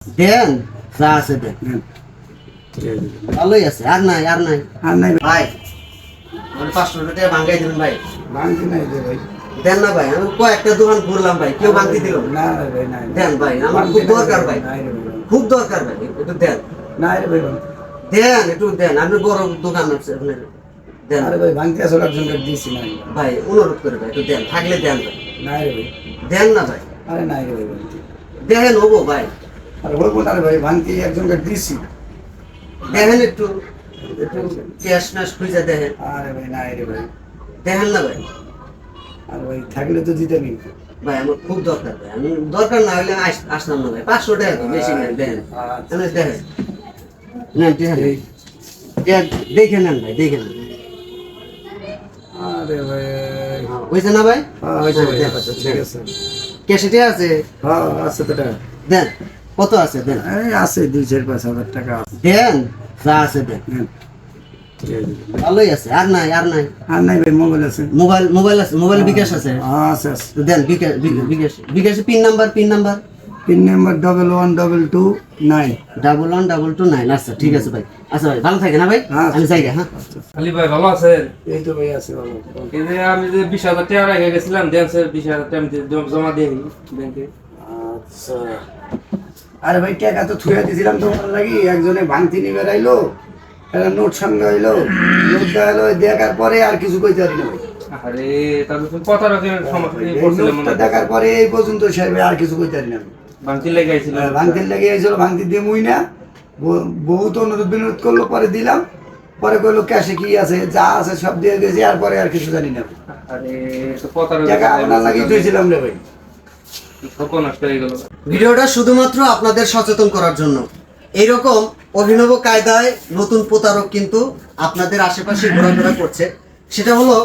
দেন যা আছে দেন ভালোই আছে আর নাই ভাই মানে 500 টাকা ভাঙাই দিবেন ভাই ভাঙতি নাই রে ভাই। দেন না ভাই আমি কয়েকটা দোকান ঘুরলাম ভাই কেউ ভাঙতি দিল না রে ভাই নাই। দেন ভাই আমার খুব দরকার ভাই নাই রে ভাই। খুব দরকার ভাই একটু দেন নাই রে ভাই। দেন একটু দেন আপনি বড় দোকান আছে আপনার দেন আরে ভাই ভাঙতি আসলে একজনকে দিয়েছি নাই। ভাই অনুরোধ করে ভাই একটু দেন থাকলে দেন ভাই নাই রে ভাই। দেন না ভাই আরে নাই রে ভাই ভাঙতি। দেখেন হবো ভাই আরে বলবো না রে ভাই ভাঙতি একজনকে দিয়েছি। দেখেন একটু ক্যাশ ম্যাশ খুঁজে দেখেন আরে ভাই নাই রে ভাই। দেখেন না ভাই আরে ভাই থাকলে তো দিতে নি। ভাই আমার খুব দরকার ভাই আমি দরকার না হলে আসলাম না ভাই 500 টাকা দিই, বেশি নেন দেখেন আচ্ছা। দেখেন নেন দেখেন দেখে নেন ভাই দেখে নেন আরে ভাই। হয়েছে না ভাই হয়েছে ভাই। আচ্ছা ঠিক আছে। ক্যাশে ঠিক আছে হ্যাঁ আছে তো টাকা। দেন কত আছে দেন এই আছে 2-4-5 হাজার টাকা আছে। দেন যা আছে দেন নেন। ঠিক আছে। ভালোই আছে আর নাই আর নাই ভাই মোবাইল আছে। মোবাইল আছে মোবাইল বিকাশ আছে আছে আছে। তো দেন বিকাশ পিন নাম্বার পিন নাম্বার 112229। 112229 আচ্ছা ঠিক আছে ভাই আচ্ছা ভাই ভালো থাকে না ভাই হ্যাঁ। আমি যাই হ্যাঁ আলী ভাই ভালো আছেন? এই তো ভাই আছে ভালো। এই যে আমি যে 20,000 টাকা রেখে গেছিলাম দেন স্যার 20,000 টাকা আমি জমা দিয়ে ব্যাংকে। আচ্ছা। আরে ভাই টাকা তো থুয়া দিছিলাম তোমার লাগি একজনে ভাঙতি নিবে রাইলো একটা নোট সঙ্গে হইলো নোট দেখালো দেখার পরে আর কিছু কইতে পারি না ভাই। আরে তাহলে তো কথা রাখেন সমস্যা এই পড়ছিলাম নোটটা দেখার পরে এই পর্যন্ত সাহেব আর কিছু কইতে পারি না আমি। বাংতি লেগে আইছিল। ভাঙতির লেগে আইছিল ভাঙতি দিয়ে মুই না বহুত অনুরোধ বিনোদ করলো পরে দিলাম পরে কইলো ক্যাশে কি আছে যা আছে সব দিয়ে দিয়েছি আর পরে আর কিছু জানি না আরে তো কথা টাকা আপনার লাগি দিয়েছিলাম রে ভাই। সব নষ্ট হয়ে গেল। ভিডিওটা শুধুমাত্র আপনাদের সচেতন করার জন্য এইরকম অভিনব কায়দায় নতুন প্রতারক কিন্তু আপনাদের আশেপাশে ঘোরাফেরা করছে সেটা হলো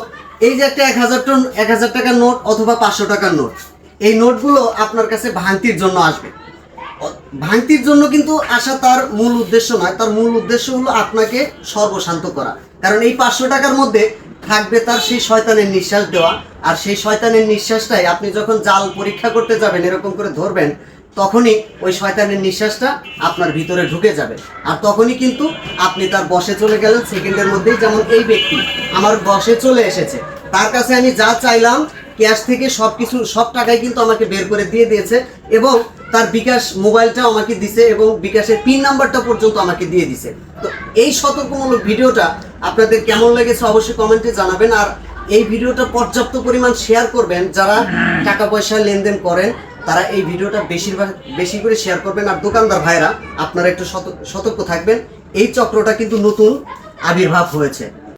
এই যে একটা 1000 টাকার নোট অথবা 500 টাকার নোট এই নোটগুলো আপনার কাছে ভাঙতির জন্য আসবে ভাঙতির জন্য কিন্তু আসা তার মূল উদ্দেশ্য নয় তার মূল উদ্দেশ্য হলো আপনাকে সর্বশান্ত করা কারণ এই 500 টাকার মধ্যে থাকবে তার সেই শয়তানের নিঃশ্বাস দেওয়া আর সেই শয়তানের নিঃশ্বাসটাই আপনি যখন জাল পরীক্ষা করতে যাবেন এরকম করে ধরবেন তখনই ওই শয়তানের নিঃশ্বাসটা আপনার ভিতরে ঢুকে যাবে আর তখনই কিন্তু আপনি তার বশে চলে গেলেন সেকেন্ডের মধ্যেই যেমন এই ব্যক্তি আমার বশে চলে এসেছে তার কাছে আমি যা চাইলাম ক্যাশ থেকে সব টাকাই কিন্তু আমাকে বের করে দিয়ে দিয়েছে এবং তার বিকাশ মোবাইলটাও আমাকে দিছে এবং বিকাশের পিন নাম্বারটা পর্যন্ত আমাকে দিয়ে দিছে তো এই সতর্কমূলক ভিডিওটা আপনাদের কেমন লেগেছে অবশ্যই কমেন্টে জানাবেন আর এই ভিডিওটা পর্যাপ্ত পরিমাণ শেয়ার করবেন যারা টাকা পয়সা লেনদেন করেন তারা এই ভিডিওটা বেশি করে শেয়ার করবেন আর দোকানদার ভাইরা আপনারা একটু সতর্ক থাকবেন এই চক্রটা কিন্তু নতুন আবির্ভাব হয়েছে